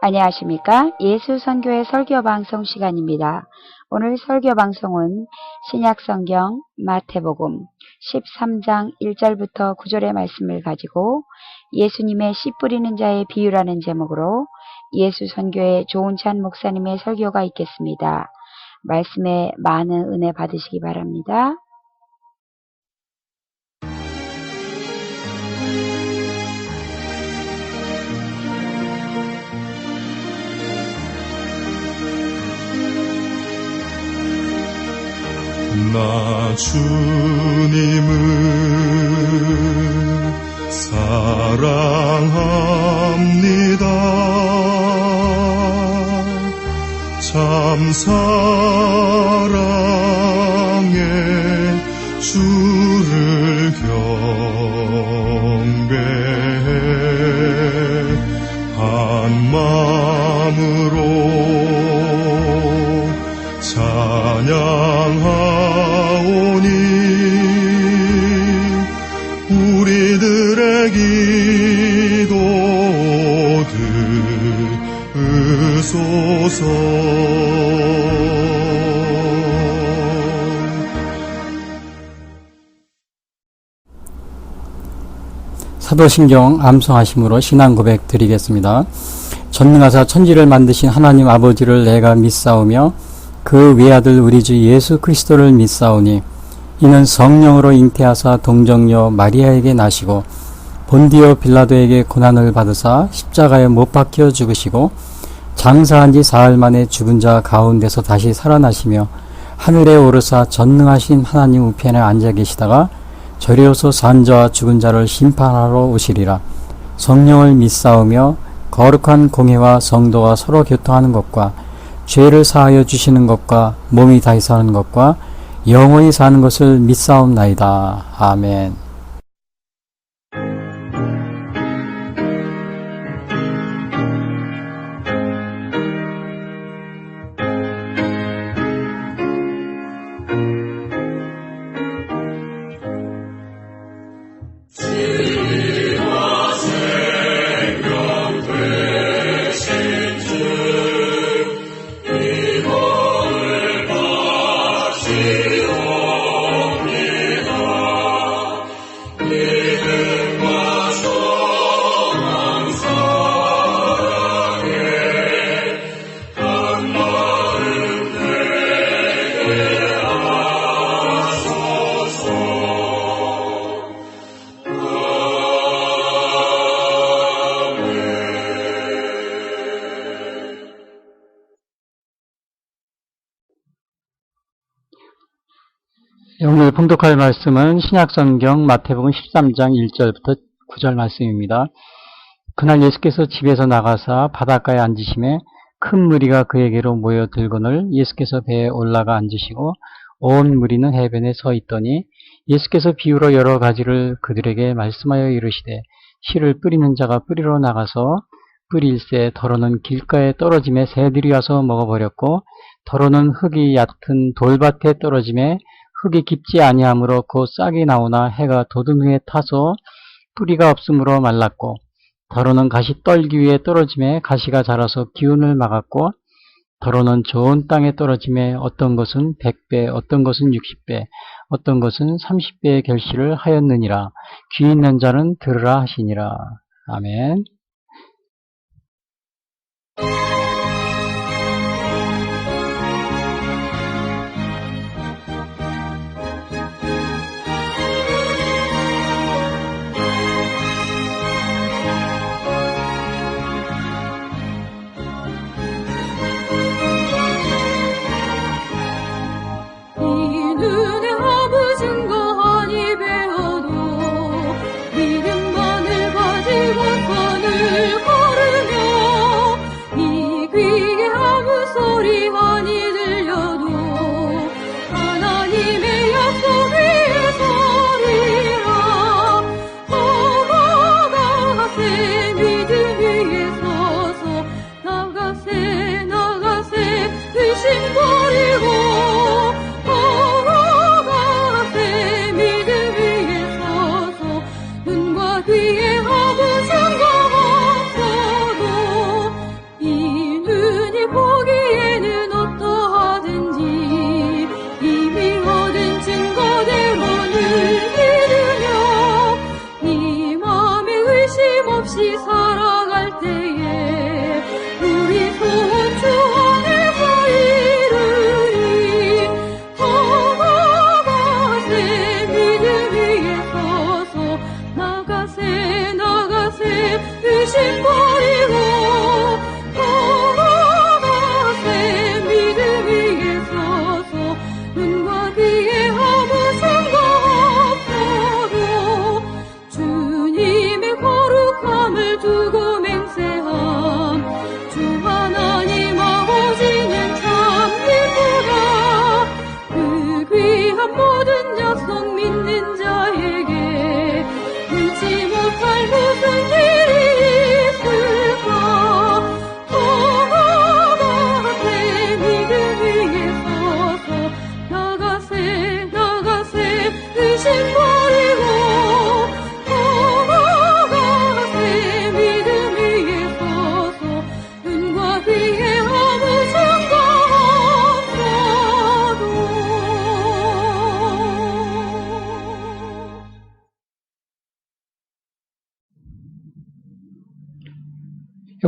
안녕하십니까? 예수선교회 설교방송 시간입니다. 오늘 설교방송은 신약성경 마태복음 13장 1절부터 9절의 말씀을 가지고 예수님의 씨 뿌리는 자의 비유라는 제목으로 예수선교회 조은찬 목사님의 설교가 있겠습니다. 말씀에 많은 은혜 받으시기 바랍니다. 나 주님을 사랑합니다. 참 사랑해 주를 경배해 한 마음으로 찬양하오니 우리들의 기도 들으소서. 사도신경 암송하심으로 신앙 고백 드리겠습니다. 전능하사 천지를 만드신 하나님 아버지를 내가 믿사오며 그 외아들 우리 주 예수 그리스도를 믿사오니 이는 성령으로 잉태하사 동정녀 마리아에게 나시고 본디오 빌라도에게 고난을 받으사 십자가에 못 박혀 죽으시고 장사한 지 사흘 만에 죽은 자 가운데서 다시 살아나시며 하늘에 오르사 전능하신 하나님 우편에 앉아 계시다가 저리로서 산 자와 죽은 자를 심판하러 오시리라. 성령을 믿사오며 거룩한 공회와 성도가 서로 교통하는 것과 죄를 사하여 주시는 것과 몸이 다시 사는 것과 영원히 사는 것을 믿사옵나이다. 아멘. 오늘 봉독할 말씀은 신약성경 마태복음 13장 1절부터 9절 말씀입니다. 그날 예수께서 집에서 나가사 바닷가에 앉으심에 큰 무리가 그에게로 모여들거늘 예수께서 배에 올라가 앉으시고 온 무리는 해변에 서 있더니 예수께서 비유로 여러 가지를 그들에게 말씀하여 이르시되 씨를 뿌리는 자가 뿌리러 나가서 뿌릴새 더러는 길가에 떨어짐에 새들이 와서 먹어버렸고 더러는 흙이 얕은 돌밭에 떨어짐에 흙이 깊지 아니하므로 곧 싹이 나오나 해가 돋은 후에 타서 뿌리가 없으므로 말랐고 더러는 가시 떨기 위에 떨어짐에 가시가 자라서 기운을 막았고 더러는 좋은 땅에 떨어짐에 어떤 것은 100배 어떤 것은 60배 어떤 것은 30배의 결실을 하였느니라. 귀 있는 자는 들으라 하시니라. 아멘. 믿음만을 가지고 선을 걸으며 이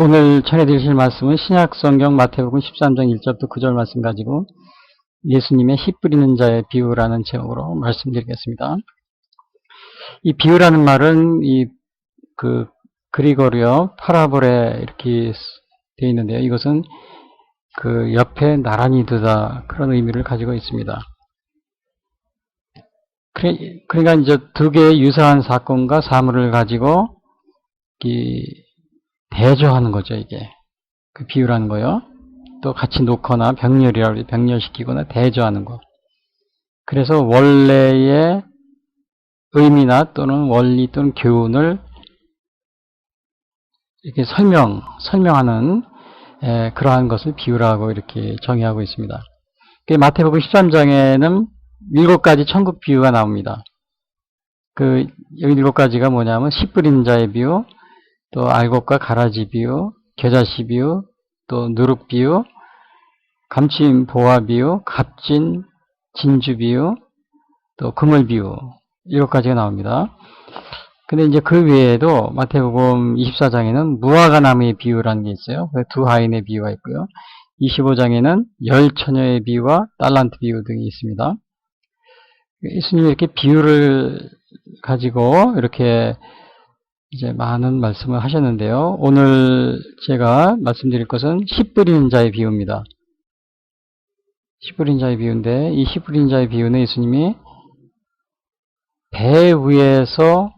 오늘 전해드리실 말씀은 신약성경 마태복음 13장 1절부터 9절 말씀 가지고 예수님의 씨 뿌리는 자의 비유라는 제목으로 말씀드리겠습니다. 이 비유라는 말은 그리고리어 파라볼에 이렇게 되어 있는데요. 이것은 그 옆에 나란히 두다 그런 의미를 가지고 있습니다. 그러니까 이제 두 개의 유사한 사건과 사물을 가지고 대조하는 거죠, 이게. 그 비유라는 거요. 또 같이 놓거나 병렬시키거나 대조하는 거. 그래서 원래의 의미나 또는 원리 또는 교훈을 이렇게 설명하는 그러한 것을 비유라고 이렇게 정의하고 있습니다. 마태복음 13장에는 7가지 천국 비유가 나옵니다. 여기 7가지가 뭐냐면 씨 뿌리는 자의 비유, 또 알곡과 가라지 비유, 겨자씨 비유, 또 누룩 비유, 감추인 보화 비유, 값진 진주 비유, 또 그물 비유 7가지가 나옵니다. 근데 이제 그 외에도 마태복음 24장에는 무화과 나무의 비유라는 게 있어요. 두 하인의 비유가 있고요. 25장에는 10처녀의 비유와 달란트 비유 등이 있습니다. 예수님이 이렇게 비유를 가지고 이렇게 이제 많은 말씀을 하셨는데요. 오늘 제가 말씀드릴 것은 씨 뿌리는 자의 비유입니다. 씨 뿌리는 자의 비유인데 이 씨 뿌리는 자의 비유는 예수님이 배 위에서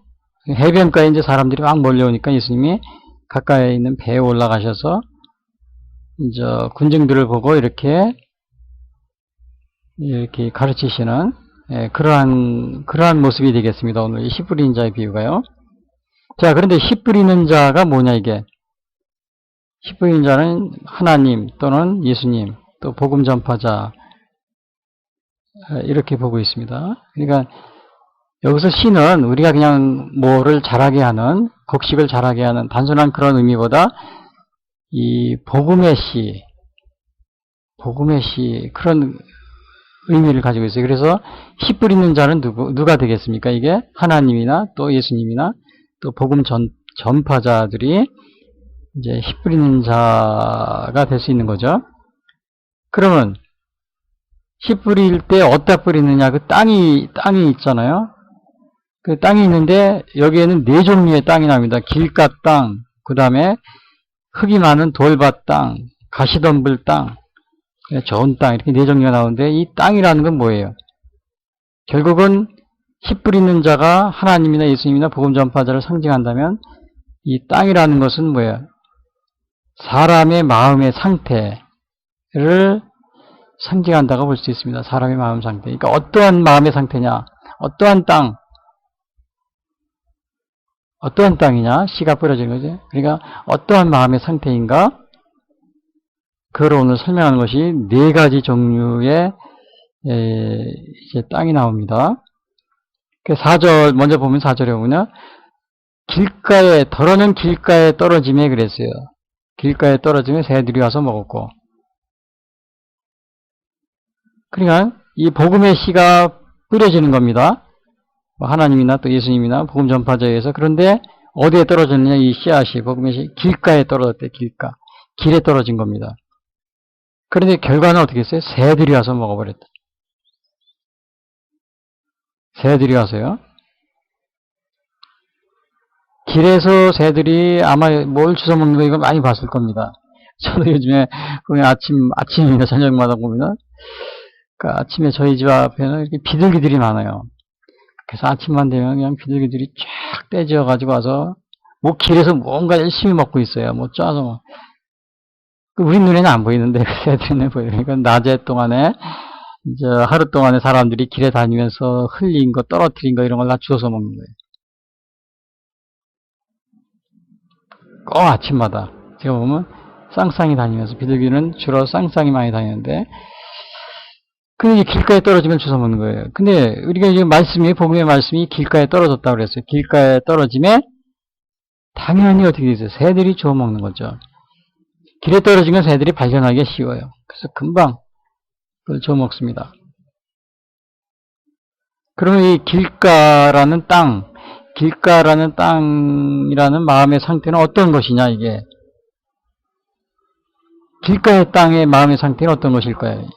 해변가에 이제 사람들이 막 몰려오니까 예수님이 가까이 있는 배에 올라가셔서 이제 군중들을 보고 이렇게 가르치시는 그러한 모습이 되겠습니다. 오늘 이 씨 뿌리는 자의 비유가요. 자, 그런데 씨 뿌리는 자가 뭐냐 이게? 씨 뿌리는 자는 하나님 또는 예수님 또 복음 전파자 이렇게 보고 있습니다. 그러니까 여기서 씨는 우리가 그냥 뭐를 자라게 하는 곡식을 자라게 하는 단순한 그런 의미보다 이 복음의 씨 그런 의미를 가지고 있어요. 그래서 씨 뿌리는 자는 누가 되겠습니까? 이게 하나님이나 또 예수님이나 또 복음 전파자들이 이제 씨 뿌리는 자가 될 수 있는 거죠. 그러면 씨 뿌릴 때 어디다 뿌리느냐? 그 땅이 있잖아요. 그 땅이 있는데 여기에는 4종류의 땅이 나옵니다. 길가 땅, 그 다음에 흙이 많은 돌밭 땅, 가시덤불 땅, 좋은 땅 이렇게 4종류가 나오는데 이 땅이라는 건 뭐예요? 결국은 씨 뿌리는 자가 하나님이나 예수님이나 복음 전파자를 상징한다면 이 땅이라는 것은 뭐예요? 사람의 마음의 상태를 상징한다고 볼 수 있습니다. 사람의 마음 상태. 그러니까 어떠한 마음의 상태냐? 어떠한 땅이냐? 씨가 뿌려지는 거죠. 그러니까 어떠한 마음의 상태인가? 그걸 오늘 설명하는 것이 4가지 종류의 이제 땅이 나옵니다. 그 4절 먼저 보면 4절에 보면 더러는 길가에 떨어짐에 그랬어요. 길가에 떨어지면 새들이 와서 먹었고. 그러니까 이 복음의 씨가 뿌려지는 겁니다. 하나님이나 또 예수님이나 복음 전파자에 의해서. 그런데 어디에 떨어졌느냐? 이 씨앗이 복음의 씨 길가에 떨어졌대. 길에 떨어진 겁니다. 그런데 결과는 어떻게 했어요? 새들이 와서 먹어버렸다. 새들이 와서요. 길에서 새들이 아마 뭘 주워 먹는 거 이거 많이 봤을 겁니다. 저도 요즘에 보면 아침이나 저녁마다 보면 그러니까 아침에 저희 집 앞에는 이렇게 비둘기들이 많아요. 그래서 아침만 되면 그냥 비둘기들이 쫙 떼지어 가지고 와서 뭐 길에서 뭔가 열심히 먹고 있어요. 뭐 짜서 우리 눈에는 안 보이는데 새들 눈에 보여요. 그러니까 낮에 동안에 이제 하루 동안에 사람들이 길에 다니면서 흘린 거, 떨어뜨린 거 이런 걸 다 주워서 먹는 거예요. 꼭 아침마다 제가 보면 쌍쌍이 다니면서 비둘기는 주로 쌍쌍이 많이 다니는데 근데 길가에 떨어지면 주워 먹는 거예요. 근데 우리가 지금 복음의 말씀이 길가에 떨어졌다고 그랬어요. 길가에 떨어짐에 당연히 어떻게 되세요? 새들이 주워 먹는 거죠. 길에 떨어지면 새들이 발견하기가 쉬워요. 그래서 금방 그걸 주워 먹습니다. 그러면 이 길가라는 땅이라는 마음의 상태는 어떤 것이냐, 이게. 길가의 땅의 마음의 상태는 어떤 것일까요?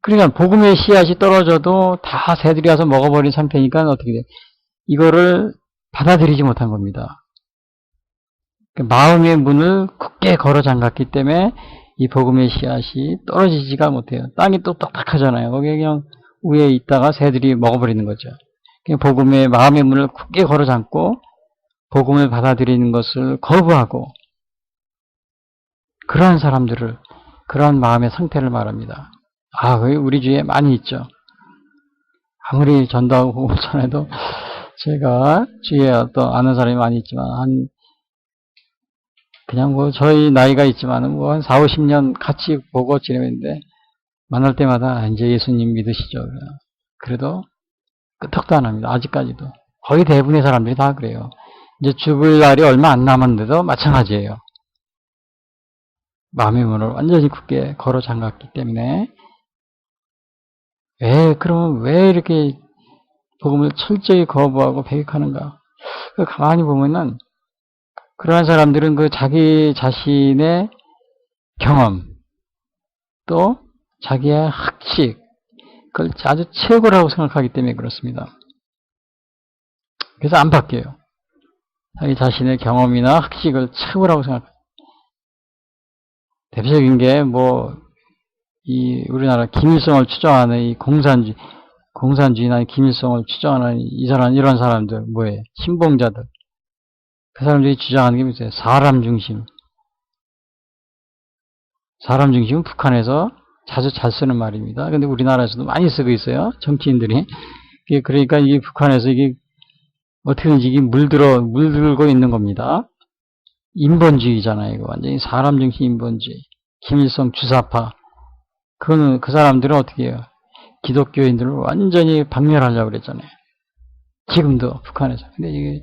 그러니까 복음의 씨앗이 떨어져도 다 새들이 와서 먹어버린 상태니까 어떻게 돼요? 이거를 받아들이지 못한 겁니다. 마음의 문을 굳게 걸어 잠갔기 때문에 이 복음의 씨앗이 떨어지지가 못해요. 땅이 또 딱딱하잖아요. 거기에 그냥 위에 있다가 새들이 먹어버리는 거죠. 그냥 복음의 마음의 문을 굳게 걸어 잠고 복음을 받아들이는 것을 거부하고 그러한 사람들을, 그러한 마음의 상태를 말합니다. 아, 우리 주위에 많이 있죠. 아무리 전도하고 복음을 전해도 제가 주위에 어떤 아는 사람이 많이 있지만 그냥 뭐 저희 나이가 있지만은 뭐 한 4, 50년 같이 보고 지내는데 만날 때마다 이제 예수님 믿으시죠. 그래도 끄떡도 안 합니다. 아직까지도. 거의 대부분의 사람들이 다 그래요. 이제 죽을 날이 얼마 안 남았는데도 마찬가지예요. 마음의 문을 완전히 굳게 걸어 잠갔기 때문에 그러면 왜 이렇게 복음을 철저히 거부하고 배격하는가? 가만히 보면은 그러한 사람들은 그 자기 자신의 경험 또 자기의 학식 그걸 아주 최고라고 생각하기 때문에 그렇습니다. 그래서 안 바뀌어요. 자기 자신의 경험이나 학식을 최고라고 생각해요. 대표적인 게 이 우리나라 김일성을 추정하는 이 공산주의나 김일성을 추정하는 이런 사람들 뭐예요? 신봉자들. 그 사람들이 주장하는 게 뭐예요? 사람 중심. 사람 중심은 북한에서 자주 잘 쓰는 말입니다. 근데 우리나라에서도 많이 쓰고 있어요. 정치인들이. 그러니까 이게 북한에서 이게 어떻게든지 이게 물들고 있는 겁니다. 인본주의잖아요. 이거 완전히 사람 중심 인본주의. 김일성 주사파. 그 사람들은 어떻게 해요? 기독교인들을 완전히 박멸하려고 그랬잖아요. 지금도 북한에서. 근데 이게,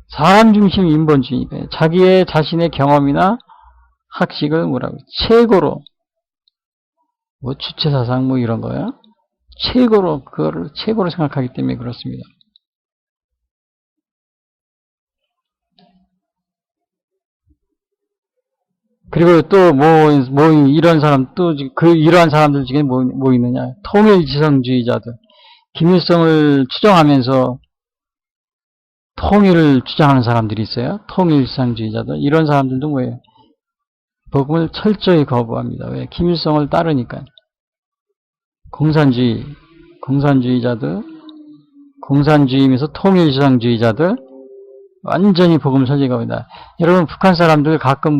사람 중심 인본주의. 자기의 자신의 경험이나 학식을 최고로, 주체사상 이런 거요. 그거를 최고로 생각하기 때문에 그렇습니다. 그리고 또 이런 사람, 이러한 사람들 중에 뭐 있느냐. 통일지성주의자들. 김일성을 추정하면서 통일을 주장하는 사람들이 있어요. 통일지성주의자들. 이런 사람들도 뭐예요? 복음을 철저히 거부합니다. 왜? 김일성을 따르니까. 공산주의자들, 공산주의면서 통일지성주의자들, 완전히 복음을 철저히 거부합니다. 여러분, 북한 사람들 가끔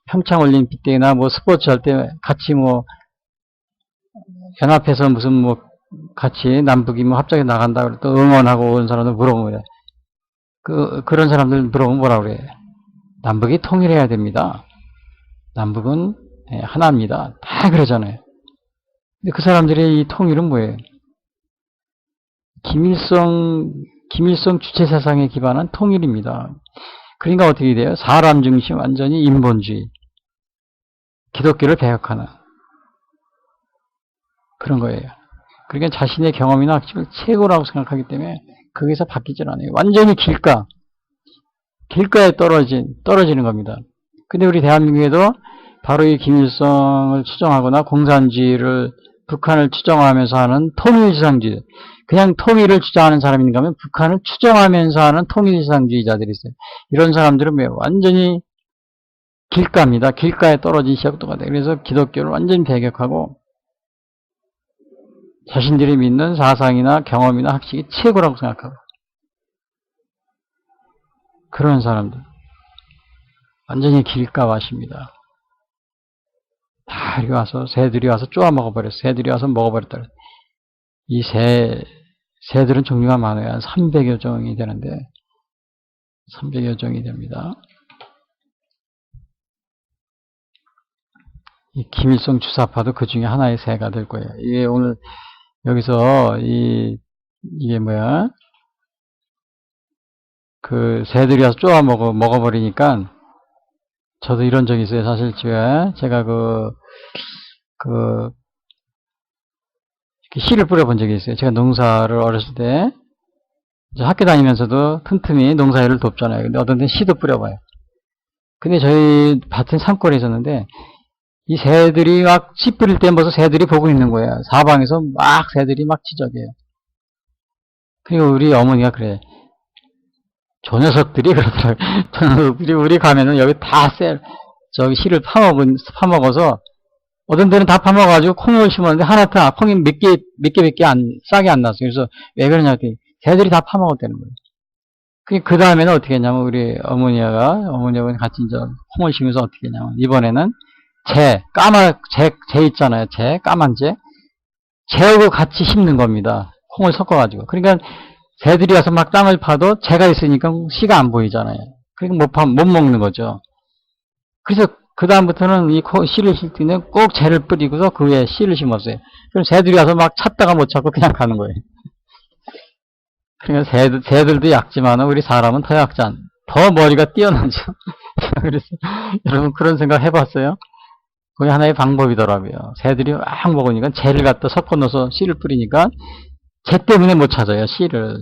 평창올림픽 때나 스포츠 할 때 같이 연합해서 무슨 같이 남북이 합작에 나간다 그래 또 응원하고 온 사람들 물어보면 그런 사람들 물어보면 뭐라 그래? 남북이 통일해야 됩니다. 남북은 하나입니다. 다 그러잖아요. 근데 그 사람들의 이 통일은 뭐예요? 김일성 주체 사상에 기반한 통일입니다. 그러니까 어떻게 돼요? 사람 중심 완전히 인본주의. 기독교를 배역하는 그런 거예요. 그러니까 자신의 경험이나 학식을 최고라고 생각하기 때문에 거기서 바뀌질 않아요. 완전히 길가에 떨어지는 겁니다. 근데 우리 대한민국에도 바로 이 김일성을 추정하거나 공산주의를 북한을 추정하면서 하는 통일지상주의, 그냥 통일을 주장하는 사람인가 하면 북한을 추정하면서 하는 통일지상주의자들이 있어요. 이런 사람들은 완전히 길가입니다. 길가에 떨어진 시하고 똑같아요. 그래서 기독교를 완전히 배격하고 자신들이 믿는 사상이나 경험이나 학식이 최고라고 생각하고 그런 사람들 완전히 길가와십니다. 다 이리 와서 새들이 와서 쪼아 먹어버렸어요. 새들이 와서 먹어버렸다. 이 새들은 종류가 많아요. 한 300여 종이 되는데 300여 종이 됩니다. 이 김일성 주사파도 그 중에 하나의 새가 될 거예요. 이게 오늘 여기서 이게 뭐야? 그 새들이 와서 쪼아 먹어버리니까 저도 이런 적이 있어요. 사실 제가 씨를 뿌려본 적이 있어요. 제가 농사를 어렸을 때 학교 다니면서도 틈틈이 농사일을 돕잖아요. 근데 어떤 데는 씨도 뿌려봐요. 근데 저희 밭은 산골에 있었는데 이 새들이 막 씨 뿌릴 때 벌써 새들이 보고 있는 거예요. 사방에서 막 새들이 막 지저귀해요. 그리고 우리 어머니가 그래. 저 녀석들이 그러더라고요. 저 녀석들이 우리 가면은 여기 다 저기 씨를 파먹어서 어떤 데는 다 파먹어가지고 콩을 심었는데 하나도 콩이 몇 개 싹이 안 났어요. 그래서 왜 그러냐 했더니 새들이 다 파먹었다는 거예요. 그 다음에는 어떻게 했냐면 우리 어머니하고 같이 이제 콩을 심으면서 어떻게 했냐면 이번에는 재 있잖아요. 까만 재하고 같이 심는 겁니다. 콩을 섞어가지고. 그러니까 새들이 와서 막 땅을 파도 재가 있으니까 씨가 안 보이잖아요. 그러니까 못 먹는 거죠. 그래서 그다음부터는 이 씨를 실 때는 꼭 재를 뿌리고서 그 위에 씨를 심었어요. 그럼 새들이 와서 막 찾다가 못 찾고 그냥 가는 거예요. 그러니까 새들도 약지만 우리 사람은 더 머리가 뛰어나죠. 그래서 여러분 그런 생각 해봤어요? 그게 하나의 방법이더라고요. 새들이 막 먹으니까 재를 갖다 섞어 넣어서 씨를 뿌리니까 재 때문에 못 찾아요, 씨를.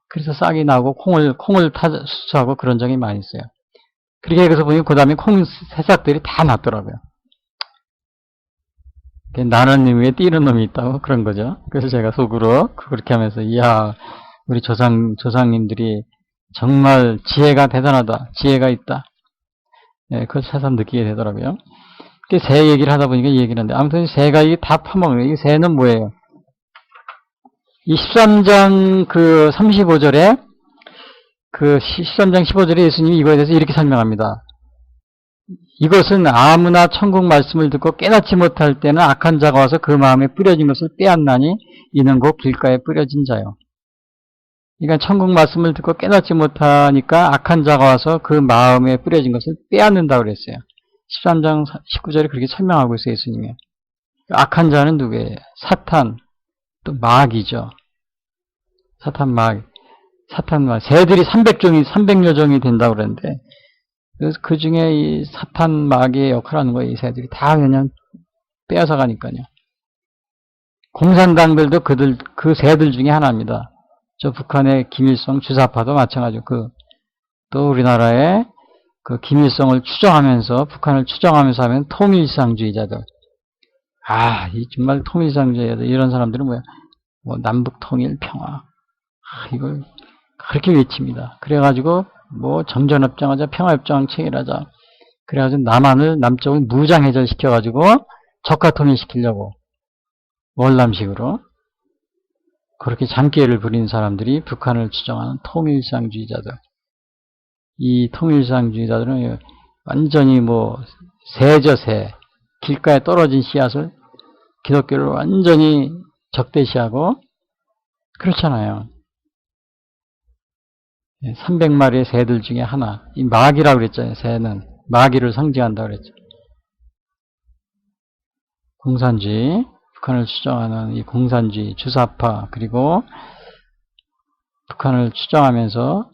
그래서 싹이 나고 콩을 수수하고 그런 적이 많이 있어요. 그렇게 해서 보니 그 다음에 새싹들이 다 났더라고요. 나는 놈 위에 뛰는 놈이 있다고 그런 거죠. 그래서 제가 속으로 그렇게 하면서 이야 우리 조상님들이 정말 지혜가 대단하다. 지혜가 있다. 네, 그걸 새삼 느끼게 되더라고요. 새 얘기를 하다 보니까 이 얘기를 하는데 아무튼 새가 이게 다 파먹는 거예요. 이 새는 뭐예요? 이 13장 35절에 13장 15절에 예수님이 이거에 대해서 이렇게 설명합니다. 이것은 아무나 천국 말씀을 듣고 깨닫지 못할 때는 악한 자가 와서 그 마음에 뿌려진 것을 빼앗나니 이는 곧 길가에 뿌려진 자요. 그러니까 천국 말씀을 듣고 깨닫지 못하니까 악한 자가 와서 그 마음에 뿌려진 것을 빼앗는다고 그랬어요. 13장 19절에 그렇게 설명하고 있어요, 예수님이. 악한 자는 누구예요? 사탄, 또 마귀죠. 사탄, 마귀. 새들이 300여 종이 된다고 그러는데, 그 중에 이 사탄, 마귀의 역할을 하는 거예요, 이 새들이. 다 그냥 빼앗아 가니까요. 공산당들도 그 새들 중에 하나입니다. 저 북한의 김일성 주사파도 마찬가지고, 또 우리나라의 그 김일성을 북한을 추정하면서 하면 통일상주의자들. 이 정말 통일상주의자들. 이런 사람들은 뭐야? 남북 통일 평화. 이걸 그렇게 외칩니다. 그래가지고, 정전협정하자, 평화협정 체결하자. 그래가지고 남쪽을 무장해제시켜가지고, 적화통일시키려고. 월남식으로. 그렇게 장기회를 부리는 사람들이 북한을 추정하는 통일상주의자들. 이 통일상주의자들은 완전히 새죠, 새. 길가에 떨어진 씨앗을 기독교를 완전히 적대시하고, 그렇잖아요. 300마리의 새들 중에 하나. 이 마귀라고 그랬잖아요, 새는. 마귀를 상징한다고 그랬죠. 공산주의, 북한을 추정하는 이 공산주의, 주사파, 그리고 북한을 추정하면서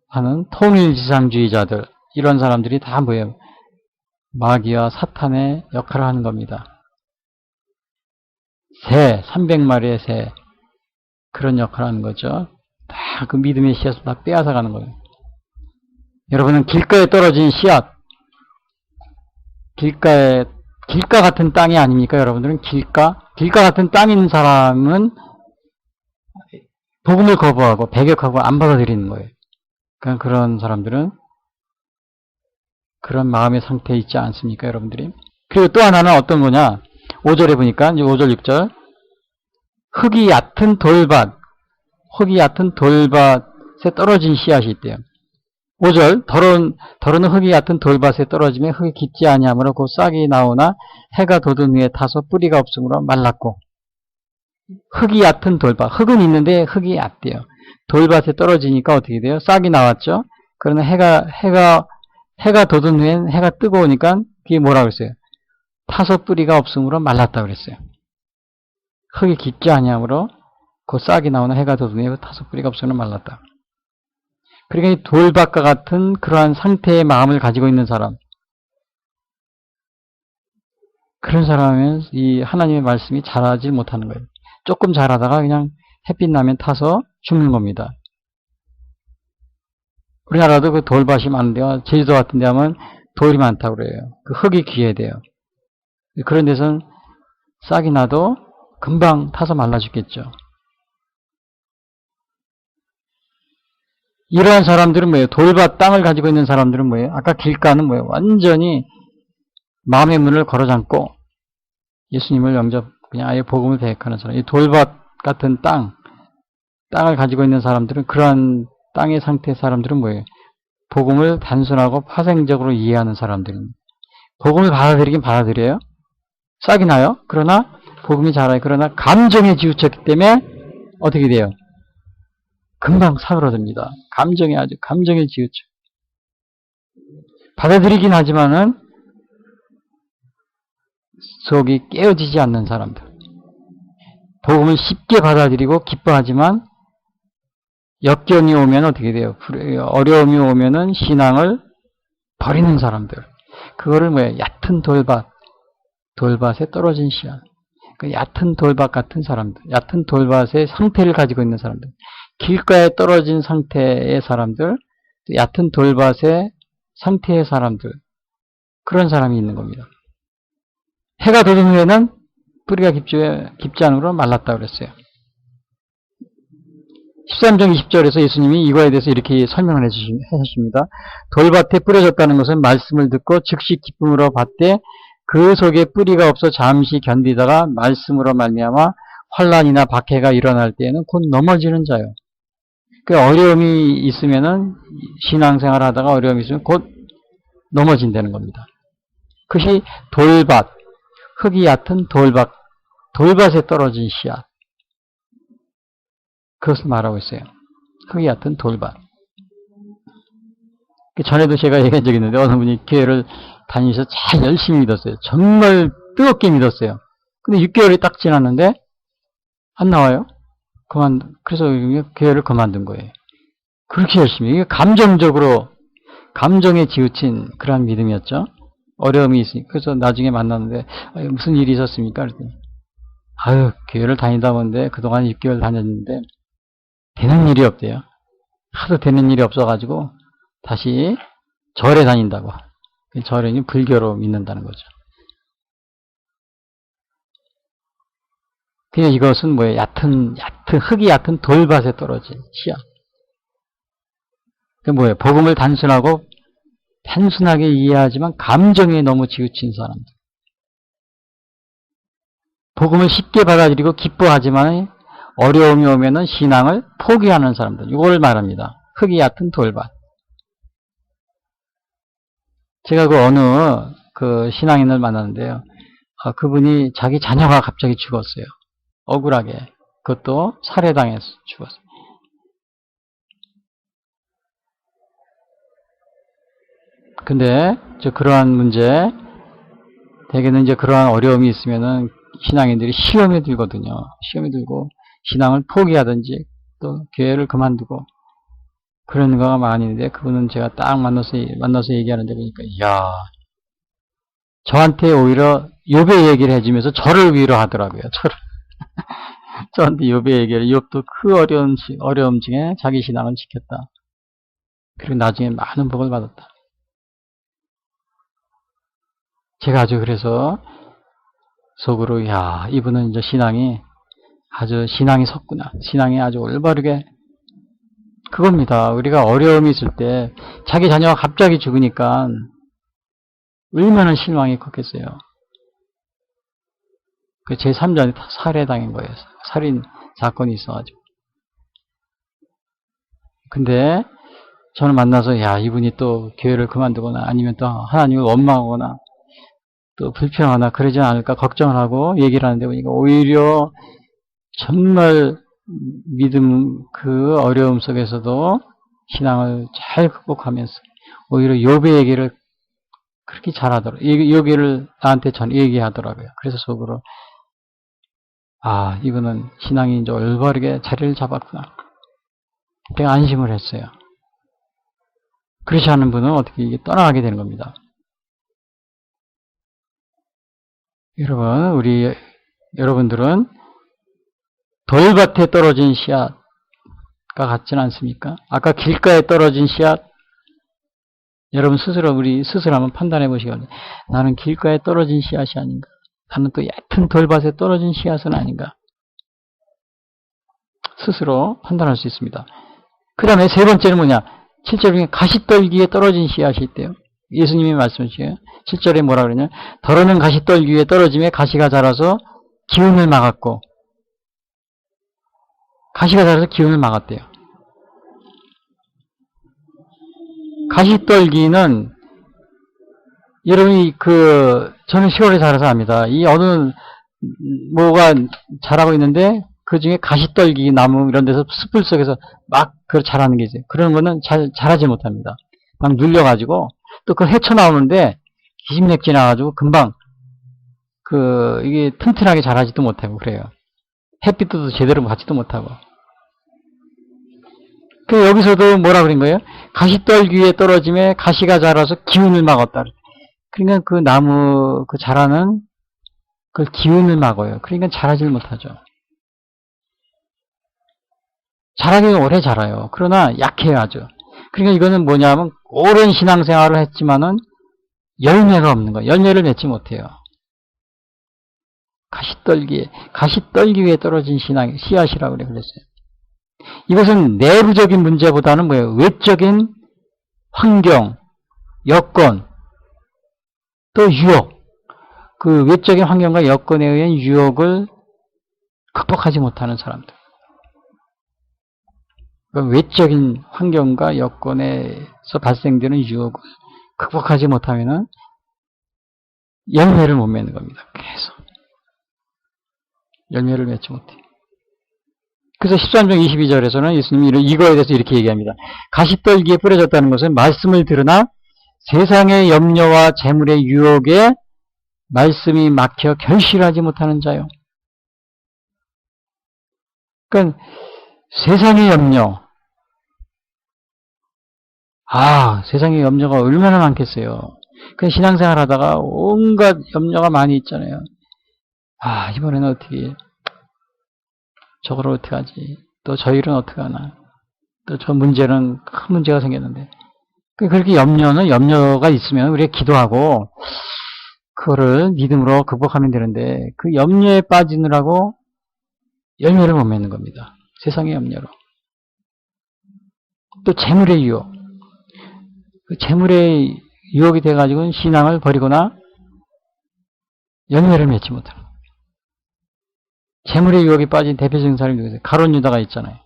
하는 통일지상주의자들, 이런 사람들이 다 뭐예요? 마귀와 사탄의 역할을 하는 겁니다. 300마리의 새, 그런 역할을 하는 거죠. 다 그 믿음의 씨앗을 다 빼앗아 가는 거예요. 여러분은 길가에 떨어진 씨앗, 길가 같은 땅이 아닙니까? 여러분들은 길가 같은 땅이 있는 사람은 복음을 거부하고 배격하고 안 받아들이는 거예요. 그러니까 그런 사람들은 그런 마음의 상태에 있지 않습니까, 여러분들이? 그리고 또 하나는 어떤 거냐? 5절에 보니까, 이제 5절, 6절. 흙이 얕은 돌밭에 떨어진 씨앗이 있대요. 5절, 더러는 흙이 얕은 돌밭에 떨어지면 흙이 깊지 아니하므로 곧 싹이 나오나 해가 돋은 위에 타서 뿌리가 없으므로 말랐고. 흙이 얕은 돌밭. 흙은 있는데 흙이 얕대요. 돌밭에 떨어지니까 어떻게 돼요? 싹이 나왔죠? 그러나 해가 돋은 후엔 해가 뜨거우니까 그게 뭐라고 그랬어요? 타서 뿌리가 없으므로 말랐다고 그랬어요. 흙이 깊지 아니하므로 그 싹이 나오는 해가 돋은 후에 타서 뿌리가 없으므로 말랐다. 그러니까 이 돌밭과 같은 그러한 상태의 마음을 가지고 있는 사람, 그런 사람은 이 하나님의 말씀이 자라지 못하는 거예요. 조금 자라다가 그냥 햇빛 나면 타서 죽는 겁니다. 우리나라도 그 돌밭이 많은데요. 제주도 같은 데 하면 돌이 많다고 그래요. 그 흙이 귀해대요. 그런 데서는 싹이 나도 금방 타서 말라 죽겠죠. 이러한 사람들은 뭐예요? 돌밭 땅을 가지고 있는 사람들은 뭐예요? 아까 길가는 뭐예요? 완전히 마음의 문을 걸어 잠고 예수님을 그냥 아예 복음을 대역하는 사람. 이 돌밭 같은 땅을 가지고 있는 사람들은, 그러한 땅의 상태의 사람들은 뭐예요? 복음을 단순하고 파생적으로 이해하는 사람들입니다. 복음을 받아들이긴 받아들여요. 싹이 나요. 그러나 복음이 자라요. 그러나 감정에 치우쳤기 때문에 어떻게 돼요? 금방 사그러듭니다. 감정에 치우쳐. 받아들이긴 하지만은 속이 깨어지지 않는 사람들. 복음을 쉽게 받아들이고 기뻐하지만 역경이 오면 어떻게 돼요? 어려움이 오면은 신앙을 버리는 사람들. 그거를 뭐예요? 얕은 돌밭에 떨어진 씨앗. 그 얕은 돌밭 같은 사람들. 얕은 돌밭의 상태를 가지고 있는 사람들. 길가에 떨어진 상태의 사람들, 얕은 돌밭의 상태의 사람들. 그런 사람이 있는 겁니다. 해가 돋은 후에는 뿌리가 깊지 않으므로 말랐다고 그랬어요. 13장 20절에서 예수님이 이거에 대해서 이렇게 설명을 해주십니다. 돌밭에 뿌려졌다는 것은 말씀을 듣고 즉시 기쁨으로 받되 그 속에 뿌리가 없어 잠시 견디다가 말씀으로 말미암아 환난이나 박해가 일어날 때에는 곧 넘어지는 자요. 그 어려움이 있으면은 신앙생활 하다가 어려움이 있으면 곧 넘어진다는 겁니다. 그것이 돌밭, 흙이 얕은 돌밭에 떨어진 씨앗. 그것을 말하고 있어요. 흙이 얕은 돌밭. 전에도 제가 얘기한 적이 있는데 어느 분이 교회를 다니면서 잘 열심히 믿었어요. 정말 뜨겁게 믿었어요. 근데 6개월이 딱 지났는데 안 나와요. 그래서 교회를 그만둔 거예요. 그렇게 열심히. 이게 감정에 지우친 그런 믿음이었죠. 어려움이 있으니까. 그래서 나중에 만났는데 무슨 일이 있었습니까? 그랬더니 교회를 다니다 보는데 그동안 6개월 다녔는데 되는 일이 없대요. 하도 되는 일이 없어가지고 다시 절에 다닌다고. 절에는 불교로 믿는다는 거죠. 그냥 이것은 뭐예요? 흙이 얕은 돌밭에 떨어진 씨앗. 그 뭐예요? 복음을 단순하게 이해하지만 감정에 너무 지우친 사람들. 복음을 쉽게 받아들이고 기뻐하지만 어려움이 오면은 신앙을 포기하는 사람들. 이걸 말합니다. 흙이 얕은 돌밭. 제가 어느 신앙인을 만났는데요. 그분이 자기 자녀가 갑자기 죽었어요. 억울하게. 그것도 살해당해서 죽었어요. 근데 그러한 문제, 대개는 그러한 어려움이 있으면은 신앙인들이 시험에 들거든요. 시험에 들고 신앙을 포기하든지 또 교회를 그만두고 그런 거가 많이 있는데, 그분은 제가 딱 만나서 얘기하는데 보니까, 이야, 저한테 오히려 욥의 얘기를 해주면서 저를 위로하더라고요. 저한테 욥의 얘기를, 욥도 그 어려움 중에 자기 신앙을 지켰다. 그리고 나중에 많은 복을 받았다. 제가 아주 그래서 속으로, 야, 이분은 이제 신앙이 섰구나. 신앙이 아주 올바르게. 그겁니다. 우리가 어려움이 있을 때 자기 자녀가 갑자기 죽으니까 얼마나 실망이 컸겠어요. 그 제3자한테 살해당한 거예요. 살인 사건이 있어가지고. 근데 저는 만나서, 야, 이분이 또 교회를 그만두거나 아니면 또 하나님을 원망하거나 또 불평하나 그러지 않을까 걱정을 하고 얘기를 하는데 보니까 오히려 정말 그 어려움 속에서도 신앙을 잘 극복하면서 오히려 욥의 얘기를 그렇게 잘하더라고요. 이 얘기를 나한테 얘기하더라고요. 그래서 속으로, 이거는 신앙이 이제 올바르게 자리를 잡았구나. 제가 안심을 했어요. 그렇지 않은 분은 어떻게 이게 떠나가게 되는 겁니다. 여러분들은 돌밭에 떨어진 씨앗과 같지는 않습니까? 아까 길가에 떨어진 씨앗, 여러분 스스로, 우리 스스로 한번 판단해 보시기 바랍니다. 나는 길가에 떨어진 씨앗이 아닌가? 나는 또 얕은 돌밭에 떨어진 씨앗은 아닌가? 스스로 판단할 수 있습니다. 그 다음에 세 번째는 뭐냐? 7절 중에 가시떨기에 떨어진 씨앗이 있대요. 예수님이 말씀하시죠. 7절에 뭐라 그러냐? 더러는 가시떨기 위에 떨어짐에 가시가 자라서 기운을 막았고, 가시가 자라서 기운을 막았대요. 가시떨기는 여러분이 저는 시골에 자라서 압니다. 이 어느 뭐가 자라고 있는데 그 중에 가시떨기 나무 이런 데서 숯불 속에서 막 자라는 게 있어요. 그런 거는 자라지 못합니다. 막 눌려가지고 또 그걸 헤쳐나오는데 기집맥지 나가지고 금방 이게 튼튼하게 자라지도 못하고 그래요. 햇빛도 제대로 받지도 못하고. 여기서도 뭐라 그런 거예요? 가시떨기 위에 떨어짐에 가시가 자라서 기운을 막았다. 그러니까 그 나무 자라는 그 기운을 막아요. 그러니까 자라질 못하죠. 자라기는 오래 자라요. 그러나 약해요, 아주. 그러니까 이거는 뭐냐면 오랜 신앙생활을 했지만은 열매가 없는 거예요. 열매를 맺지 못해요. 가시떨기 위에 떨어진 씨앗이라고 그랬어요. 이것은 내부적인 문제보다는 뭐예요? 외적인 환경, 여건, 또 유혹. 그 외적인 환경과 여건에 의한 유혹을 극복하지 못하는 사람들. 외적인 환경과 여건에서 발생되는 유혹을 극복하지 못하면은 열매를 못 맺는 겁니다. 계속. 열매를 맺지 못해요. 그래서 13장 22절에서는 예수님이 이거에 대해서 이렇게 얘기합니다. 가시떨기에 뿌려졌다는 것은 말씀을 들으나 세상의 염려와 재물의 유혹에 말씀이 막혀 결실하지 못하는 자요. 그러니까 세상의 염려. 세상의 염려가 얼마나 많겠어요. 그 신앙생활 하다가 온갖 염려가 많이 있잖아요. 이번에는 어떻게, 저걸 어떻게 하지? 또 저 일은 어떻게 하나? 또 저 문제는 큰 문제가 생겼는데. 그렇게 염려가 있으면 우리가 기도하고, 그거를 믿음으로 극복하면 되는데, 그 염려에 빠지느라고 열매를 못 맺는 겁니다. 세상의 염려로. 또 재물의 유혹. 그 재물의 유혹이 돼가지고 신앙을 버리거나 열매를 맺지 못하는 거예요. 재물의 유혹에 빠진 대표적인 사람이 누구세요? 가룟 유다가 있잖아요.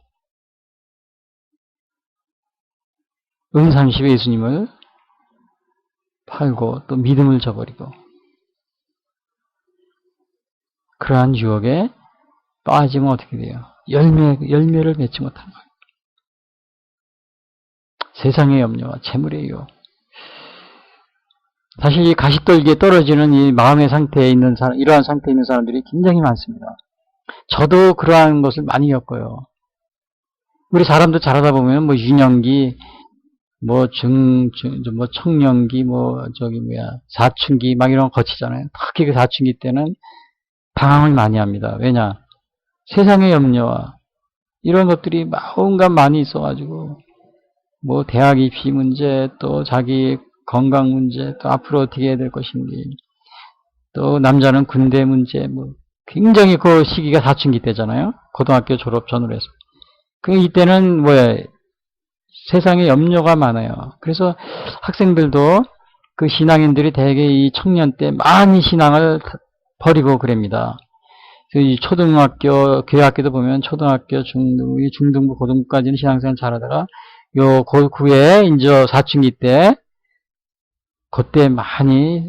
은30에 예수님을 팔고 또 믿음을 저버리고 그러한 유혹에 빠지면 어떻게 돼요? 열매를 맺지 못하는 거예요. 세상의 염려와 재물의 유혹. 사실 이 가시떨기에 떨어지는 이 마음의 상태에 있는 사람, 이러한 상태에 있는 사람들이 굉장히 많습니다. 저도 그러한 것을 많이 겪어요. 우리 사람도 자라다 보면 뭐 유년기, 뭐 청년기, 사춘기 막 이런 거 거치잖아요. 특히 그 사춘기 때는 방황을 많이 합니다. 왜냐? 세상의 염려와 이런 것들이 온갖 많이 있어가지고 뭐 대학 입시 문제, 또 자기 건강 문제, 또 앞으로 어떻게 해야 될 것인지, 또 남자는 군대 문제, 굉장히 그 시기가 사춘기 때잖아요. 고등학교 졸업 전후로 해서. 이때는 세상에 염려가 많아요. 그래서 학생들도 그 신앙인들이 대개 이 청년 때 많이 신앙을 버리고 그럽니다. 이 초등학교, 교회학교도 보면 초등학교, 중등부, 고등부까지는 신앙생활 잘하다가 요 후에 이제 사춘기 때 그때 많이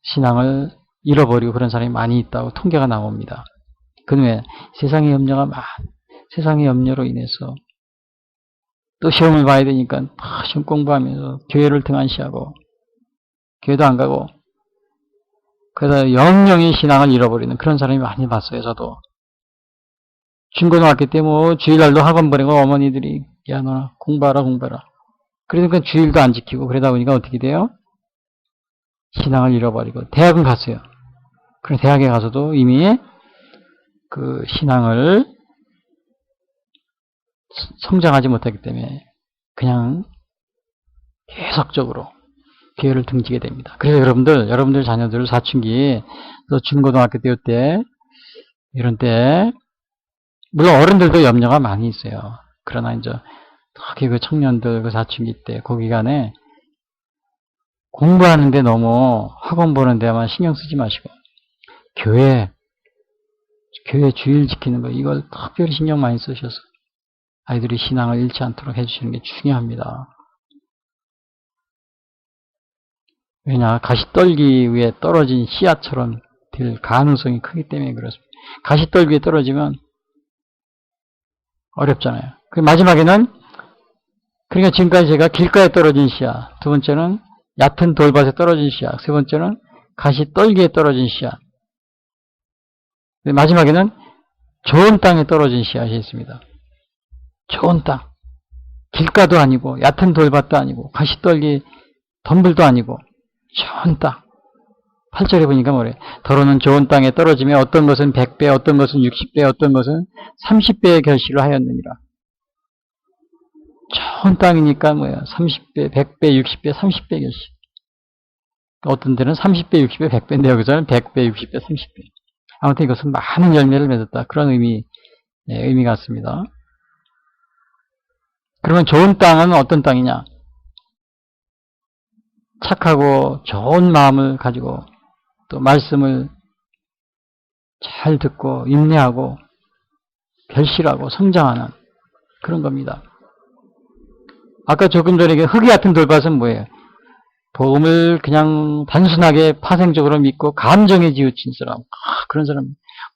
신앙을 잃어버리고 그런 사람이 많이 있다고 통계가 나옵니다. 그는 세상의 세상의 염려로 인해서 또 시험을 봐야 되니까 시험 공부하면서 교회를 등한시하고 교회도 안 가고 그러다 영영이 신앙을 잃어버리는 그런 사람이 많이 봤어요. 저도 중고등학교 때 주일날도 학원 보내고 어머니들이 야 너나 공부하라 그러니까 주일도 안 지키고 그러다 보니까 어떻게 돼요? 신앙을 잃어버리고 대학은 갔어요. 그래 대학에 가서도 이미 그 신앙을 성장하지 못하기 때문에 그냥 계속적으로 교회를 등지게 됩니다. 그래서 여러분들 자녀들 사춘기, 또 중고등학교 때, 이런 때, 물론 어른들도 염려가 많이 있어요. 그러나 이제 특히 그 청년들 그 사춘기 때, 그 기간에 공부하는데 너무 학원 보는 데만 신경 쓰지 마시고, 교회 주일 지키는 거, 이걸 특별히 신경 많이 쓰셔서 아이들이 신앙을 잃지 않도록 해주시는 게 중요합니다. 왜냐, 가시떨기 위에 떨어진 씨앗처럼 될 가능성이 크기 때문에 그렇습니다. 가시떨기 위에 떨어지면 어렵잖아요. 그 마지막에는, 그러니까 지금까지 제가 길가에 떨어진 씨앗, 두 번째는 얕은 돌밭에 떨어진 씨앗, 세 번째는 가시떨기에 떨어진 씨앗, 마지막에는 좋은 땅에 떨어진 씨앗이 있습니다. 좋은 땅. 길가도 아니고, 얕은 돌밭도 아니고, 가시떨기 덤불도 아니고, 좋은 땅. 8절에 보니까 뭐래? 더러는 좋은 땅에 떨어지며 어떤 것은 100배, 어떤 것은 60배, 어떤 것은 30배의 결실을 하였느니라. 좋은 땅이니까 뭐야? 30배, 100배, 60배, 30배 결실. 어떤 데는 30배, 60배, 100배인데 여기서는 100배, 60배, 30배. 아무튼 이것은 많은 열매를 맺었다. 그런 의미 같습니다. 그러면 좋은 땅은 어떤 땅이냐? 착하고 좋은 마음을 가지고 또 말씀을 잘 듣고 인내하고 결실하고 성장하는 그런 겁니다. 아까 조금 전에 흙이 같은 돌밭은 뭐예요? 복음을 그냥 단순하게 파생적으로 믿고 감정에 지우친 사람, 그런 사람,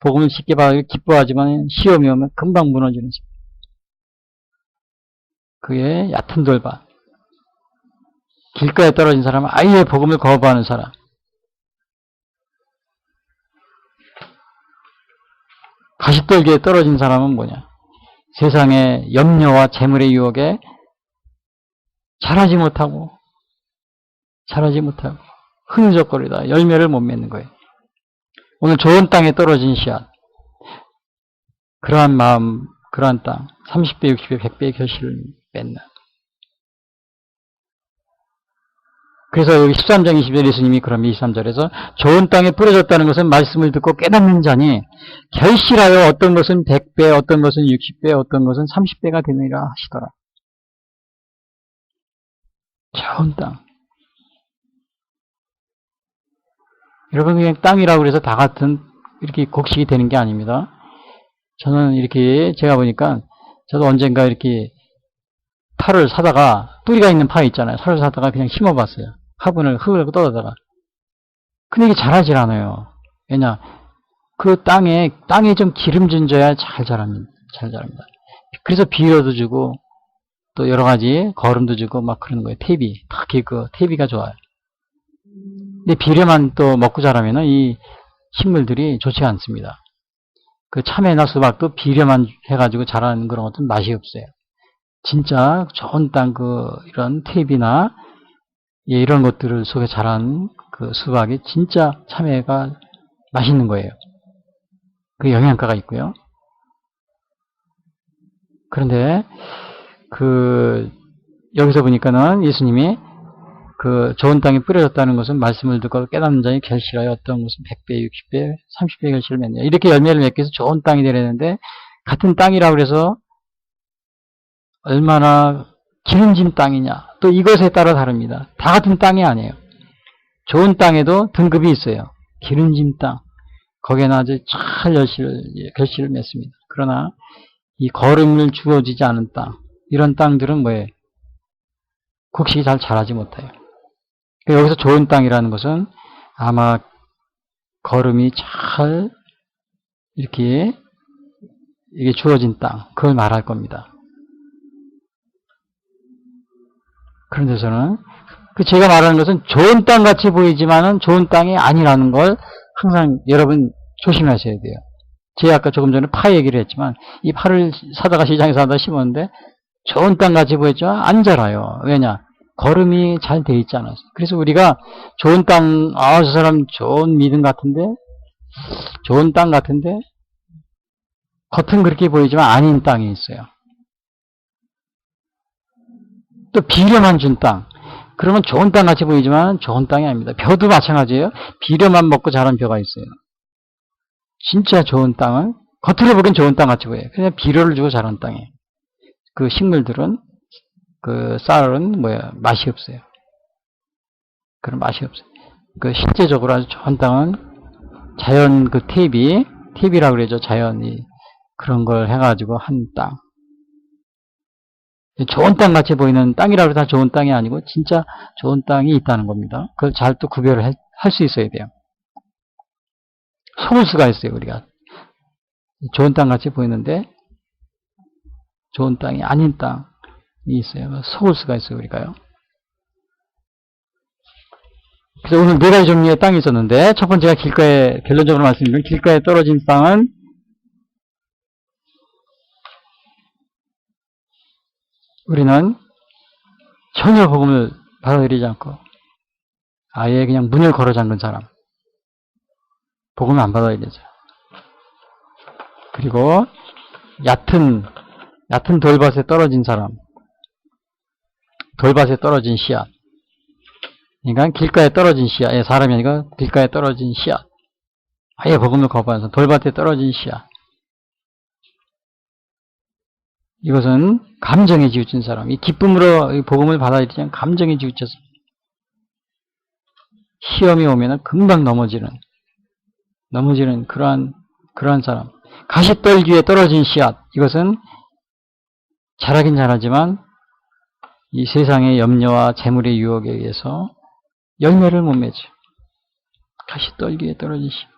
복음을 쉽게 기뻐하지만 시험이 오면 금방 무너지는 사람. 그게 얕은 돌밭. 길가에 떨어진 사람은 아예 복음을 거부하는 사람. 가시떨기에 떨어진 사람은 뭐냐? 세상의 염려와 재물의 유혹에 자라지 못하고 흐느적거리다 열매를 못 맺는 거예요. 오늘 좋은 땅에 떨어진 씨앗, 그러한 마음, 그러한 땅, 30배, 60배, 100배의 결실을 맺는. 그래서 여기 13장 20절 예수님이 그럼 23절에서 좋은 땅에 뿌려졌다는 것은 말씀을 듣고 깨닫는 자니 결실하여 어떤 것은 100배, 어떤 것은 60배, 어떤 것은 30배가 되느니라 하시더라. 좋은 땅. 여러분, 그냥 땅이라고 해서 다 같은 이렇게 곡식이 되는 게 아닙니다. 저는 이렇게 제가 보니까 저도 언젠가 이렇게 파를 사다가 뿌리가 있는 파 있잖아요. 파를 사다가 그냥 심어봤어요. 화분을 흙을 떠다가. 근데 이게 자라질 않아요. 왜냐? 그 땅에 좀 기름진 져야 잘 자랍니다. 그래서 비료도 주고 또 여러 가지 거름도 주고 막 그러는 거예요. 퇴비. 특히 그 퇴비가 좋아요. 근데 비료만 또 먹고 자라면은 이 식물들이 좋지 않습니다. 그 참외나 수박도 비료만 해가지고 자라는 그런 것은 맛이 없어요. 진짜 좋은 땅 이런 퇴비나 이런 것들을 속에 자란 그 수박이 진짜 참외가 맛있는 거예요. 그 영양가가 있고요. 그런데 여기서 보니까는 예수님이 좋은 땅에 뿌려졌다는 것은 말씀을 듣고 깨닫는 자의 결실하여 어떤 것은 100배, 60배, 30배 결실을 맺냐. 이렇게 열매를 맺기 위해서 좋은 땅이 되려는데 같은 땅이라고 해서 얼마나 기름진 땅이냐. 또 이것에 따라 다릅니다. 다 같은 땅이 아니에요. 좋은 땅에도 등급이 있어요. 기름진 땅. 거기에는 아주 잘 결실을 맺습니다. 그러나 이 거름을 주어지지 않은 땅. 이런 땅들은 뭐예요? 곡식이 잘 자라지 못해요. 여기서 좋은 땅이라는 것은 아마 거름이 잘 이렇게 이게 주어진 땅. 그걸 말할 겁니다. 그런 데서는 제가 말하는 것은 좋은 땅 같이 보이지만은 좋은 땅이 아니라는 걸 항상 여러분 조심하셔야 돼요. 제가 아까 조금 전에 파 얘기를 했지만 이 파를 사다가 시장에서 사다 심었는데 좋은 땅 같이 보였지만 안 자라요. 왜냐? 거름이 잘 돼 있지 않아서. 그래서 우리가 좋은 땅, 저 사람 좋은 믿음 같은데, 좋은 땅 같은데, 겉은 그렇게 보이지만 아닌 땅이 있어요. 또 비료만 준 땅. 그러면 좋은 땅 같이 보이지만 좋은 땅이 아닙니다. 벼도 마찬가지예요. 비료만 먹고 자란 벼가 있어요. 진짜 좋은 땅은 겉으로 보기엔 좋은 땅 같이 보여요. 그냥 비료를 주고 자란 땅이에요. 그 식물들은 그 쌀은 맛이 없어요. 그런 맛이 없어요. 그 실제적으로 아주 좋은 땅은 자연 그 탭이라고 그러죠. 자연이 그런 걸 해가지고 한 땅. 좋은 땅 같이 보이는 땅이라고 해서 다 좋은 땅이 아니고 진짜 좋은 땅이 있다는 겁니다. 그걸 잘 또 구별을 할 수 있어야 돼요. 속을 수가 있어요, 우리가. 좋은 땅 같이 보이는데 좋은 땅이 아닌 땅이 있어요. 속을 수가 있어요, 우리가요. 그래서 오늘 네 가지 종류의 땅이 있었는데 첫 번째가 길가에, 결론적으로 말씀드리면 길가에 떨어진 땅은 우리는 전혀 복음을 받아들이지 않고 아예 그냥 문을 걸어 잠근 사람, 복음을 안 받아들이죠. 그리고 얕은 돌밭에 떨어진 사람, 돌밭에 떨어진 씨앗. 그러니까 길가에 떨어진 씨앗, 사람이 아니라 길가에 떨어진 씨앗. 아예 복음을 거부해서 돌밭에 떨어진 씨앗. 이것은 감정에 치우친 사람. 이 기쁨으로 복음을 받아들이지 않고 감정에 치우쳐서 시험이 오면 금방 넘어지는 그러한 사람. 가시떨기에 떨어진 씨앗. 이것은 잘하긴 잘하지만 이 세상의 염려와 재물의 유혹에 의해서 열매를 못 맺죠. 가시떨기에 떨어진 씨앗.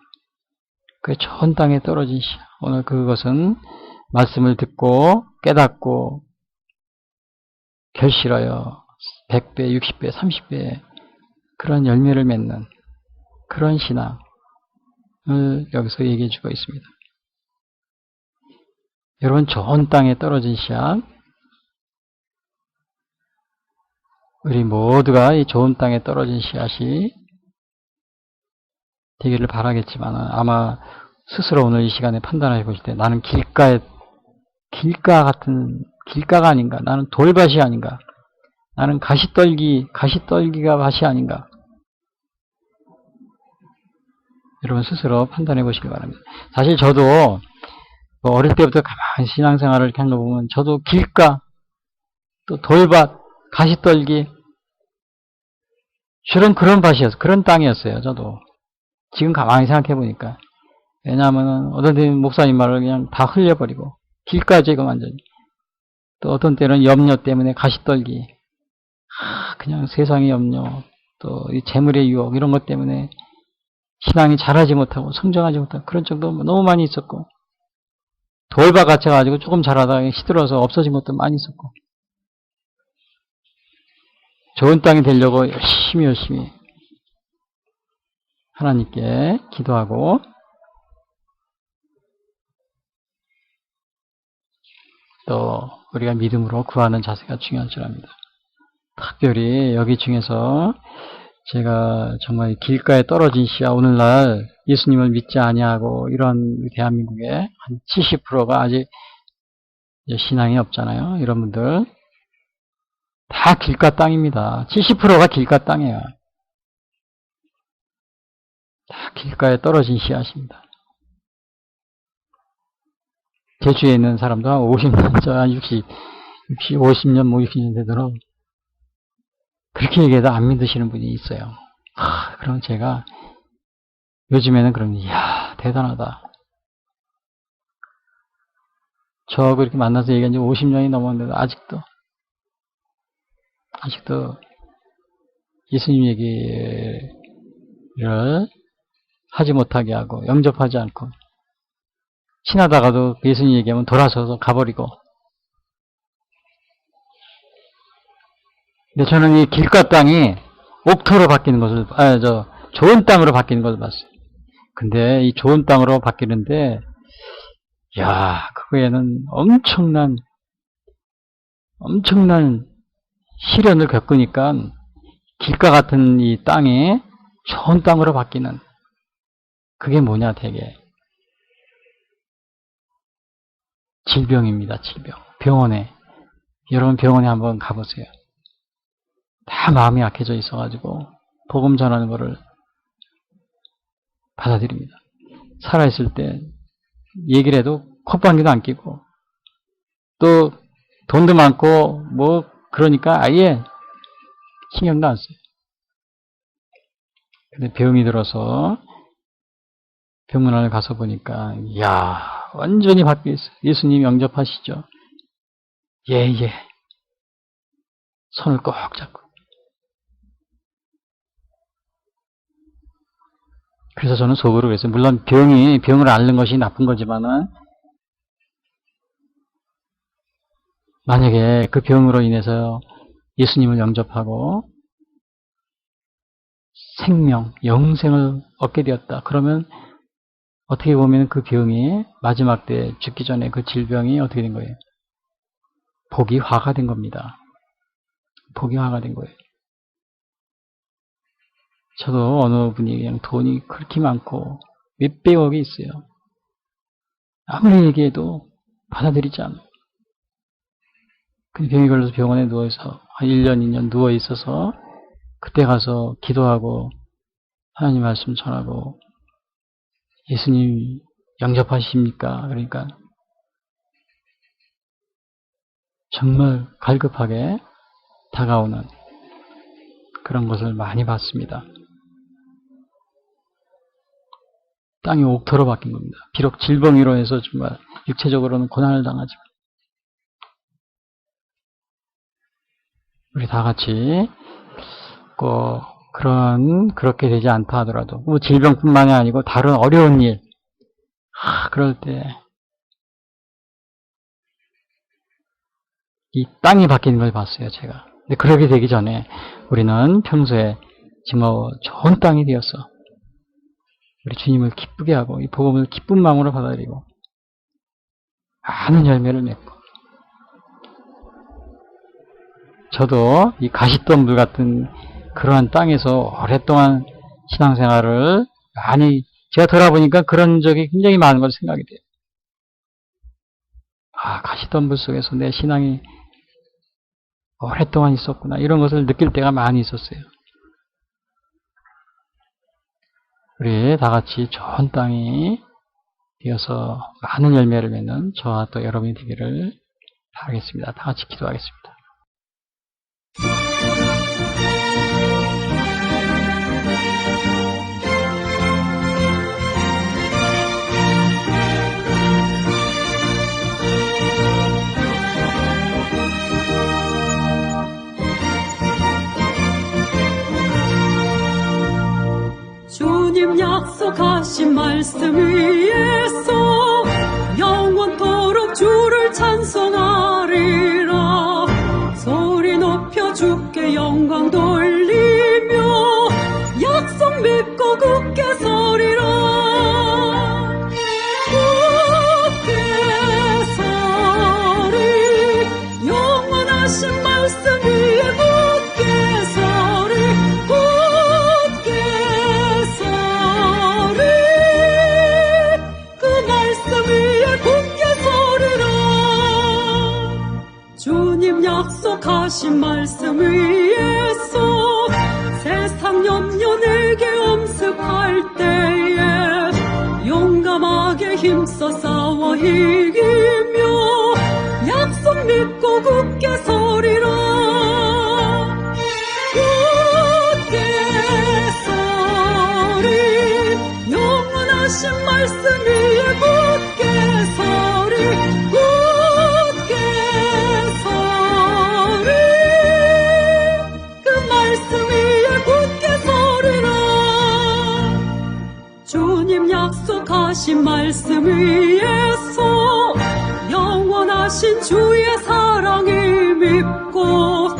그 좋은 땅에 떨어진 씨앗. 오늘 그것은 말씀을 듣고 깨닫고 결실하여 100배, 60배, 30배 그런 열매를 맺는 그런 신앙을 여기서 얘기해 주고 있습니다. 여러분, 좋은 땅에 떨어진 씨앗, 우리 모두가 이 좋은 땅에 떨어진 씨앗이 되기를 바라겠지만 아마 스스로 오늘 이 시간에 판단해 보실 때 나는 길가가 아닌가, 나는 돌밭이 아닌가, 나는 가시떨기가 밭이 아닌가, 여러분 스스로 판단해 보시기 바랍니다. 사실 저도 어릴 때부터 가만히 신앙생활을 이렇게 한 거 보면 저도 길가, 또 돌밭, 가시떨기 주로 그런 밭이었어요. 그런 땅이었어요. 저도 지금 가만히 생각해 보니까. 왜냐하면 어떤 때는 목사님 말을 그냥 다 흘려버리고 길가죠, 이거 완전히. 또 어떤 때는 염려 때문에 가시떨기, 그냥 세상의 염려, 또 이 재물의 유혹 이런 것 때문에 신앙이 자라지 못하고 성장하지 못하고 그런 적도 너무 많이 있었고, 돌밭 같아가지고 조금 자라다가 시들어서 없어진 것도 많이 있었고, 좋은 땅이 되려고 열심히 하나님께 기도하고 또 우리가 믿음으로 구하는 자세가 중요할 줄 압니다. 특별히 여기 중에서 제가 정말 길가에 떨어진 씨앗, 오늘날 예수님을 믿지 아니하고 이런 대한민국의 한 70%가 아직 신앙이 없잖아요. 이런 분들 다 길가 땅입니다. 70%가 길가 땅이에요. 다 길가에 떨어진 씨앗입니다. 제주에 있는 사람도 한 50년, 한 50년, 60년 되도록 그렇게 얘기해도 안 믿으시는 분이 있어요. 그럼 제가 요즘에는 이야, 대단하다. 저 그렇게 만나서 얘기한 지 50년이 넘었는데도 아직도 예수님 얘기를 하지 못하게 하고 영접하지 않고 친하다가도 예수님 얘기하면 돌아서서 가버리고. 근데 저는 이 길가 땅이 옥토로 바뀌는 것을, 좋은 땅으로 바뀌는 것을 봤어요. 근데 이 좋은 땅으로 바뀌는데, 야, 그거에는 엄청난 시련을 겪으니까 길가 같은 이 땅이 좋은 땅으로 바뀌는, 그게 뭐냐, 되게. 질병입니다, 질병. 여러분 병원에 한번 가보세요. 다 마음이 약해져 있어가지고 복음 전하는 거를 받아들입니다. 살아있을 때 얘기를 해도 콧방귀도 안 끼고 또 돈도 많고 뭐 그러니까 아예 신경도 안 써요. 근데 병이 들어서 병문안을 가서 보니까 이야 완전히 바뀌어 있어요. 예수님 영접하시죠? 예. 손을 꼭 잡고. 그래서 저는 속으로 그랬어요. 물론 병을 앓는 것이 나쁜 거지만은 만약에 그 병으로 인해서 예수님을 영접하고 생명, 영생을 얻게 되었다. 그러면 어떻게 보면 그 병이 마지막 때 죽기 전에 그 질병이 어떻게 된 거예요? 복이 화가 된 겁니다. 복이 화가 된 거예요. 저도 어느 분이 그냥 돈이 그렇게 많고 몇백억이 있어요. 아무리 얘기해도 받아들이지 않아요. 근데 병이 걸려서 병원에 누워서 한 1년, 2년 누워 있어서 그때 가서 기도하고 하나님 말씀 전하고 예수님 영접하십니까? 그러니까 정말 갈급하게 다가오는 그런 것을 많이 봤습니다. 땅이 옥토로 바뀐 겁니다. 비록 질병으로 해서 정말 육체적으로는 고난을 당하지만 우리 다 같이 꼭 그렇게 되지 않다 하더라도 뭐 질병뿐만이 아니고 다른 어려운 일 그럴 때 이 땅이 바뀌는 걸 봤어요, 제가. 근데 그렇게 되기 전에 우리는 평소에 정말 좋은 땅이 되어서 우리 주님을 기쁘게 하고 이 복음을 기쁜 마음으로 받아들이고 많은 열매를 맺고 저도 이 가시덤불 같은 그러한 땅에서 오랫동안 신앙생활을 많이 제가 돌아보니까 그런 적이 굉장히 많은 걸 생각이 돼요. 가시덤불 속에서 내 신앙이 오랫동안 있었구나 이런 것을 느낄 때가 많이 있었어요. 우리 다 같이 좋은 땅이 되어서 많은 열매를 맺는 저와 또 여러분이 되기를 바라겠습니다. 다 같이 기도하겠습니다. 주님 약속하신 말씀 위에서 영원토록 주를 찬송하리라. 소리 높여 주께 영광 돌리며 약속 믿고 굳게 서리라. 굳게 서리 영원하신 말씀 위에 굳게 서리 굳게 서리 그 말씀 위에 굳게 서리라. 주님 약속하신 말씀 위에서 세상 염려 내게 엄습할 때에 용감하게 힘써 싸워 이기며 약속 믿고 굳게 서리라. 굳게 서리 영원하신 말씀 위에 굳게 서리 굳게 서리 그 말씀 위에 굳게 서리라. 주님 약속하신 말씀 위에서 영원하신 주의 사랑이 믿고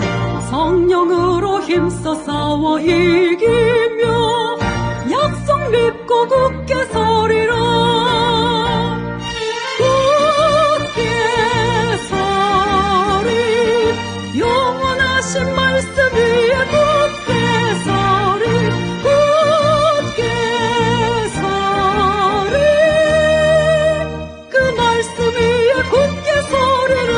성령으로 힘써 싸워 이기며 약속 믿고 굳게 서리라. 굳게 서리 영원하신 말씀 위에 굳게 서리 굳게 서리 그 말씀 위에 굳게 서리라.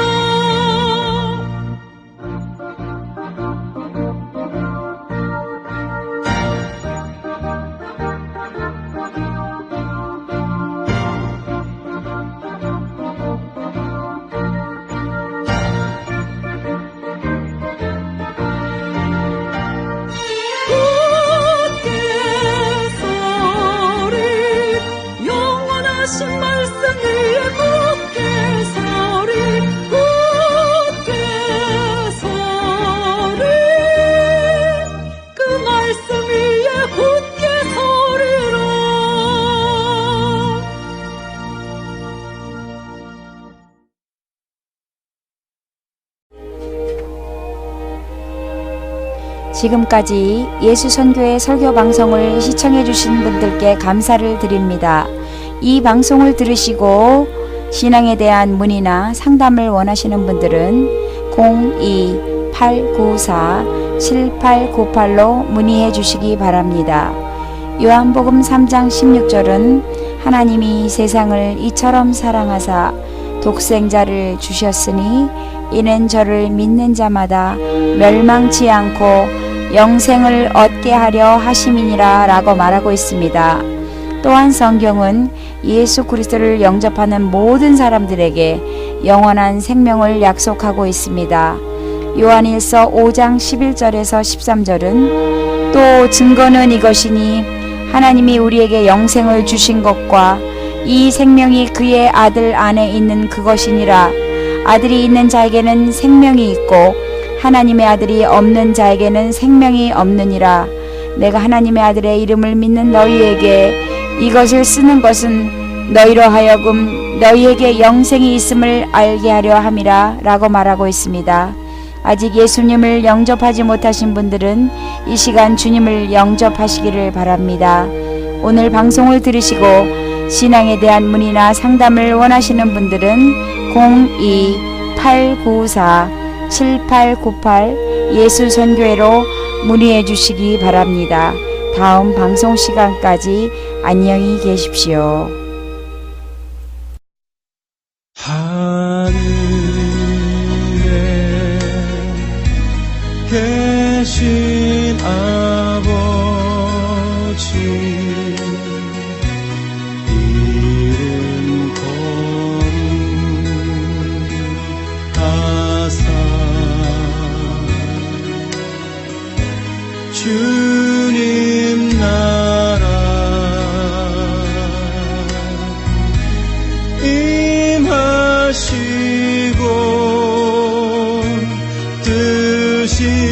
지금까지 예수선교회 설교 방송을 시청해 주신 분들께 감사를 드립니다. 이 방송을 들으시고 신앙에 대한 문의나 상담을 원하시는 분들은 02-894-7898로 문의해 주시기 바랍니다. 요한복음 3장 16절은 하나님이 세상을 이처럼 사랑하사 독생자를 주셨으니 이는 저를 믿는 자마다 멸망치 않고 영생을 얻게 하려 하심이니라 라고 말하고 있습니다. 또한 성경은 예수 그리스도를 영접하는 모든 사람들에게 영원한 생명을 약속하고 있습니다. 요한일서 5장 11절에서 13절은 또 증거는 이것이니 하나님이 우리에게 영생을 주신 것과 이 생명이 그의 아들 안에 있는 그것이니라. 아들이 있는 자에게는 생명이 있고 하나님의 아들이 없는 자에게는 생명이 없느니라. 내가 하나님의 아들의 이름을 믿는 너희에게 이것을 쓰는 것은 너희로 하여금 너희에게 영생이 있음을 알게 하려 함이라 라고 말하고 있습니다. 아직 예수님을 영접하지 못하신 분들은 이 시간 주님을 영접하시기를 바랍니다. 오늘 방송을 들으시고 신앙에 대한 문의나 상담을 원하시는 분들은 02-894-7898 예수선교회로 문의해 주시기 바랍니다. 다음 방송 시간까지 안녕히 계십시오. 하늘에 계신 아버지 이름 거룩하사 주님 나라 임하시고 뜻이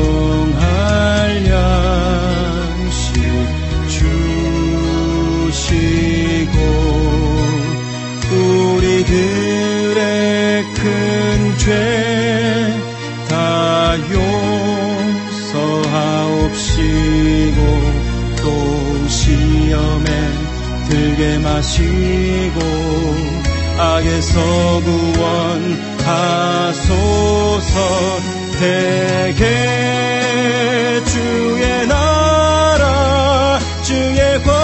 일용할 양식 주시고 우리들의 큰 죄 다 용서하옵시고 또 시험에 들게 마시고 악에서 구원하소서. 대개 주의 나라 주의 권